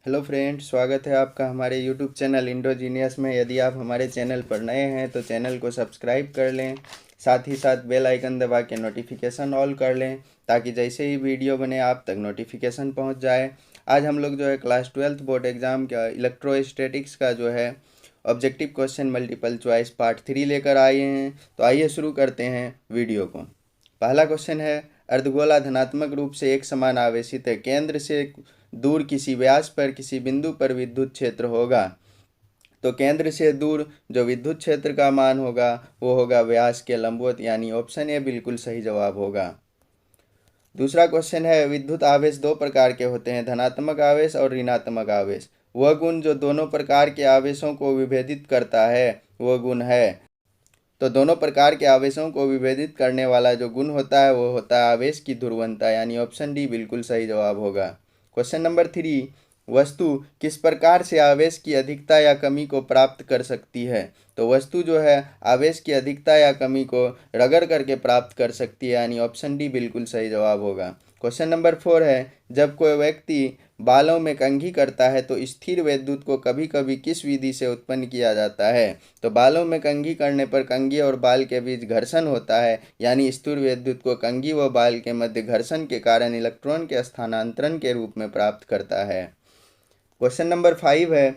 Hello friends, स्वागत है आपका हमारे यूट्यूब चैनल इंडोजीनियस में। यदि आप हमारे चैनल पर नए हैं तो चैनल को सब्सक्राइब कर लें, साथ ही साथ बेल आइकन दबा के नोटिफिकेशन ऑल कर लें ताकि जैसे ही वीडियो बने आप तक नोटिफिकेशन पहुंच जाए। आज हम लोग जो है क्लास 12th बोर्ड एग्ज़ाम का इलेक्ट्रोस्टैटिक्स का जो है objective question multiple choice part 3 लेकर आए हैं। तो आइए शुरू करते हैं वीडियो को। पहला क्वेश्चन है, अर्धगोला धनात्मक रूप से एक समान आवेशित है, केंद्र से दूर किसी व्यास पर किसी बिंदु पर विद्युत क्षेत्र होगा। तो केंद्र से दूर जो विद्युत क्षेत्र का मान होगा वो होगा व्यास के लंबवत, यानी ऑप्शन ए बिल्कुल सही जवाब होगा। दूसरा क्वेश्चन है, विद्युत आवेश दो प्रकार के होते हैं, धनात्मक आवेश और ऋणात्मक आवेश। वह गुण जो दोनों प्रकार के आवेशों को विभेदित करता है वह गुण है। तो दोनों प्रकार के आवेशों को विभेदित करने वाला जो गुण होता है वो होता है आवेश की ध्रुवणता, यानी ऑप्शन डी बिल्कुल सही जवाब होगा। क्वेश्चन नंबर 3, वस्तु किस प्रकार से आवेश की अधिकता या कमी को प्राप्त कर सकती है। तो वस्तु जो है आवेश की अधिकता या कमी को रगड़ करके प्राप्त कर सकती है, यानी ऑप्शन डी बिल्कुल सही जवाब होगा। क्वेश्चन नंबर 4 है, जब कोई व्यक्ति बालों में कंघी करता है तो स्थिर विद्युत को कभी कभी किस विधि से उत्पन्न किया जाता है। तो बालों में कंघी करने पर कंघी और बाल के बीच घर्षण होता है, यानी स्थिर विद्युत को कंघी व बाल के मध्य घर्षण के कारण इलेक्ट्रॉन के स्थानांतरण के रूप में प्राप्त करता है। क्वेश्चन नंबर 5 है,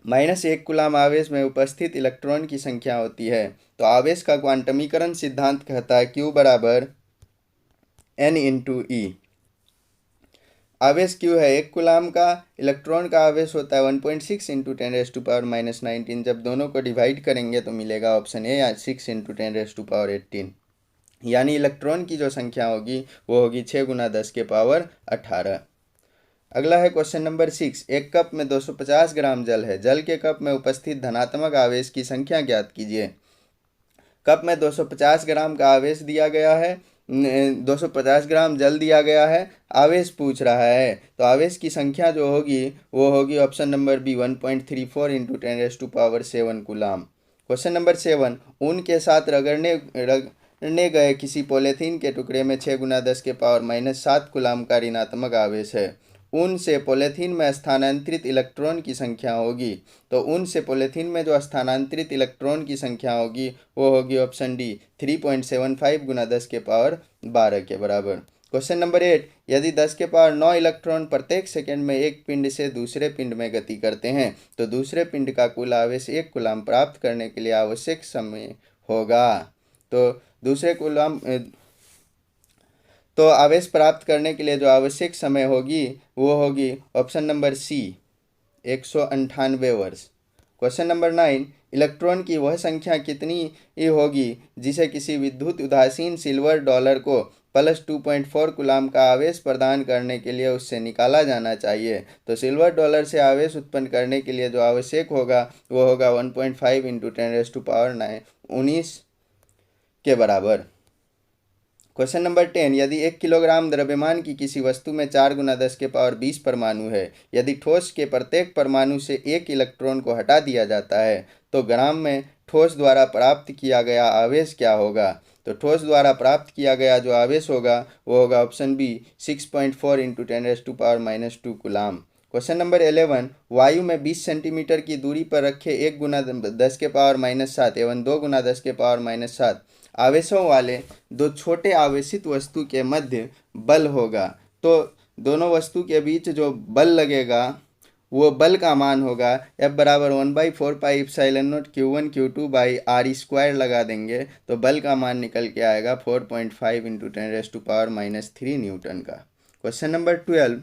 -1 कूलाम आवेश में उपस्थित इलेक्ट्रॉन की संख्या होती है। तो आवेश का क्वांटमीकरण सिद्धांत कहता है Q बराबर N/E। आवेश Q है 1 कूलाम का, इलेक्ट्रॉन का आवेश होता है 1.6 × 10⁻⁻19। जब दोनों को डिवाइड करेंगे तो मिलेगा ऑप्शन ए, या 6 × 10⁻18, यानी इलेक्ट्रॉन की जो संख्या होगी वो होगी 6 × 10⁻18। अगला है क्वेश्चन नंबर 6, एक कप में 250 ग्राम जल है, जल के कप में उपस्थित धनात्मक आवेश की संख्या ज्ञात कीजिए। कप में 250 ग्राम का आवेश दिया गया है, 250 ग्राम जल दिया गया है, आवेश पूछ रहा है। तो आवेश की संख्या जो होगी वो होगी option number B 1.34 × 10⁻7 coulomb. Question number 7, ऊन के साथ रगड़ने गए किसी पॉलीथीन के टुकड़े में 6 × 10⁻7 कूलाम का ऋणात्मक आवेश है। ऊन से पॉलीथीन में स्थानांतरित इलेक्ट्रॉन की संख्या होगी। तो ऊन से पॉलीथीन में जो स्थानांतरित इलेक्ट्रॉन की संख्या होगी वो होगी ऑप्शन डी 3.75 × 10⁻12 के बराबर। क्वेश्चन नंबर 8, यदि 10⁻9 इलेक्ट्रॉन प्रत्येक सेकंड में एक पिंड से दूसरे पिंड में गति करते हैं तो दूसरे पिंड का कुल आवेश 1 कूलाम प्राप्त करने के लिए आवश्यक समय होगा। तो आवेश प्राप्त करने के लिए जो आवश्यक समय होगी वो होगी ऑप्शन नंबर सी 198 वर्ष। क्वेश्चन नंबर 9, इलेक्ट्रॉन की वह संख्या कितनी होगी जिसे किसी विद्युत उदासीन सिल्वर डॉलर को +2.4 कूलाम का आवेश प्रदान करने के लिए उससे निकाला जाना चाहिए। तो सिल्वर डॉलर से आवेश उत्पन्न करने के लिए जो आवश्यक होगा वो होगा 1.5 × 10⁻19 के बराबर। क्वेश्चन नंबर 10, यदि 1 किलोग्राम द्रव्यमान की किसी वस्तु में 4 × 10⁻20 परमाणु है, यदि ठोस के प्रत्येक परमाणु से एक इलेक्ट्रॉन को हटा दिया जाता है तो ग्राम में ठोस द्वारा प्राप्त किया गया आवेश क्या होगा। तो ठोस द्वारा प्राप्त किया गया जो आवेश होगा वो होगा option B 6.4 × 10⁻2 coulomb. Question number 11, वायु में 20 सेंटीमीटर की दूरी पर रखे 1 × 10⁻7 एवं 2 × 10⁻7 आवेशों वाले दो छोटे आवेशित वस्तु के मध्य बल होगा। तो दोनों वस्तु के बीच जो बल लगेगा वो बल का मान होगा F बराबर 1/4 pi epsilon not Q1 Q2/r² लगा देंगे तो बल का मान निकल के आएगा 4.5 × 10⁻³ न्यूटन का। क्वेश्चन नंबर 12,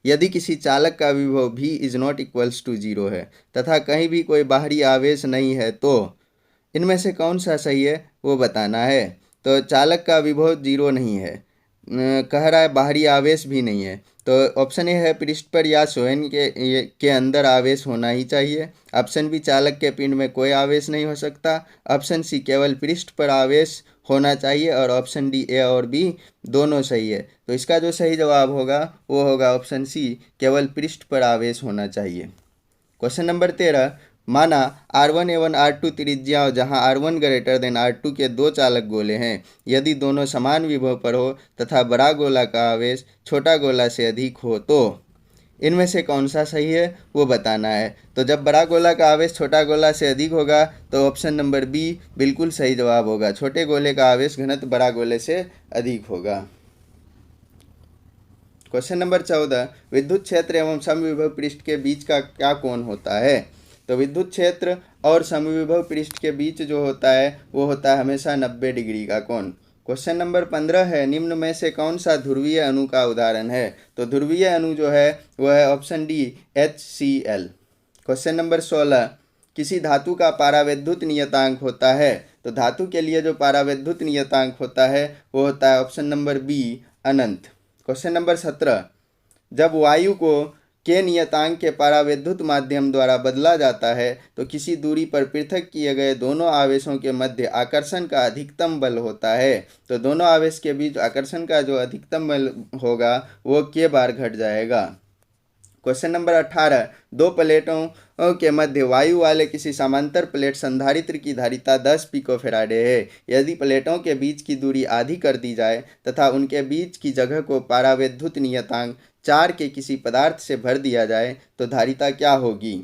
यदि किसी चालक का विभव V ≠ 0 है तथा कहीं भी कोई बाहरी आवेश नहीं है तो इनमें से कौन सा सही है वो बताना है। तो चालक का विभव 0 नहीं है, कह रहा है बाहरी आवेश भी नहीं है, तो ऑप्शन ए है पृष्ठ पर या स्वयं के अंदर आवेश होना ही चाहिए। ऑप्शन बी चालक के पिंड में कोई आवेश नहीं हो सकता। ऑप्शन सी केवल पृष्ठ पर आवेश होना चाहिए और ऑप्शन डी ए और बी दोनों सही है। तो इसका जो सही जवाब होगा वो होगा ऑप्शन सी केवल पृष्ठ पर आवेश होना चाहिए। क्वेश्चन नंबर 13, माना R1 एवं R2 त्रिज्याओं जहां R1 > R2 के दो चालक गोले हैं। यदि दोनों समान विभव पर हो तथा बड़ा गोला का आवेश छोटा गोला से अधिक हो तो इनमें से कौन सा सही है वो बताना है। तो जब बड़ा गोला का आवेश छोटा गोला से अधिक होगा तो ऑप्शन नंबर बी बिल्कुल सही जवाब होगा। छोटे गोले का आवेश घनत्व बड़ा गोले से अधिक होगा। क्वेश्चन नंबर 14, विद्युत क्षेत्र एवं समविभव पृष्ठ के बीच का क्या कोण होता है? तो विद्युत क्षेत्र और समविभव पृष्ठ के बीच जो होता है वो होता है हमेशा 90 डिग्री का कोण। क्वेश्चन नंबर 15 है, निम्न में से कौन सा ध्रुवीय अणु का उदाहरण है? तो ध्रुवीय अणु जो है वह है option D HCl। Question number 16, किसी धातु का पारावैद्युत नियतांक होता है? तो धातु के लिए जो पारावैद्युत नियतांक होता है वो होता है ऑप्शन नंबर बी अनंत। क्वेश्चन नंबर 17, जब वायु को के नियतांक के पारावैद्युत माध्यम द्वारा बदला जाता है तो किसी दूरी पर पृथक किए गए दोनों आवेशों के मध्य आकर्षण का अधिकतम बल होता है। तो दोनों आवेश के बीच आकर्षण का जो अधिकतम बल होगा वो के बार घट जाएगा। क्वेश्चन नंबर 18, दो प्लेटों के मध्य वायु वाले किसी समांतर प्लेट संधारित्र की धारिता 10 पिकोफैराडे है। यदि प्लेटों के बीच की दूरी आधी कर दी जाए तथा उनके बीच की जगह को पारावैद्युत नियतांक 4 के किसी पदार्थ से भर दिया जाए तो धारिता क्या होगी?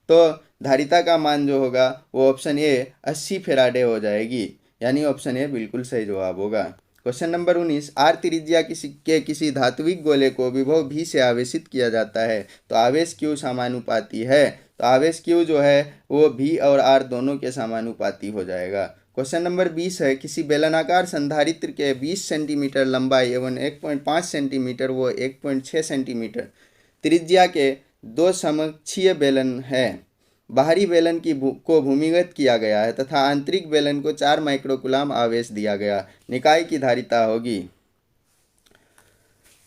तो धारिता का मान जो होगा वो ऑप्शन ए 80 फैराडे हो जाएगी, यानी ऑप्शन ए बिल्कुल सही जवाब होगा। क्वेश्चन नंबर 19, आर त्रिज्या किसी धात्विक गोले को विभव भी से आवेशित किया जाता है तो आवेश क्यू समानुपाती है। तो आवेश क्यू जो है वो भी और आर दोनों के समानुपाती हो जाएगा। क्वेश्चन नंबर 20 है, किसी बेलनाकार संधारित्र के 20 सेंटीमीटर लंबाई एवं 1.5 सेंटीमीटर व 1.6 सेंटीमीटर त्रिज्या के दो समकक्षीय बेलन है। बाहरी बेलन को भूमिगत किया गया है तथा आंतरिक बेलन को 4 माइक्रोकुलाम आवेश दिया गया। निकाय की धारिता होगी।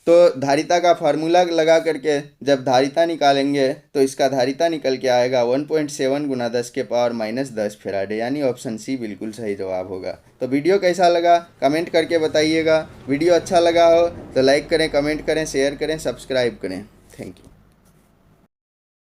तो धारिता का फार्मूला लगा करके जब धारिता निकालेंगे तो इसका धारिता निकल के आएगा 1.7 गुना 10 के पावर -10 फैराडे, यानी ऑप्शन सी बिल्कुल सही जवाब होगा। तो वीडियो कैसा लगा कमेंट करके बताइएगा। वीडियो अच्छा लगा हो तो लाइक करें, कमेंट करें, शेयर करें, सब्सक्राइब करें। Thank you.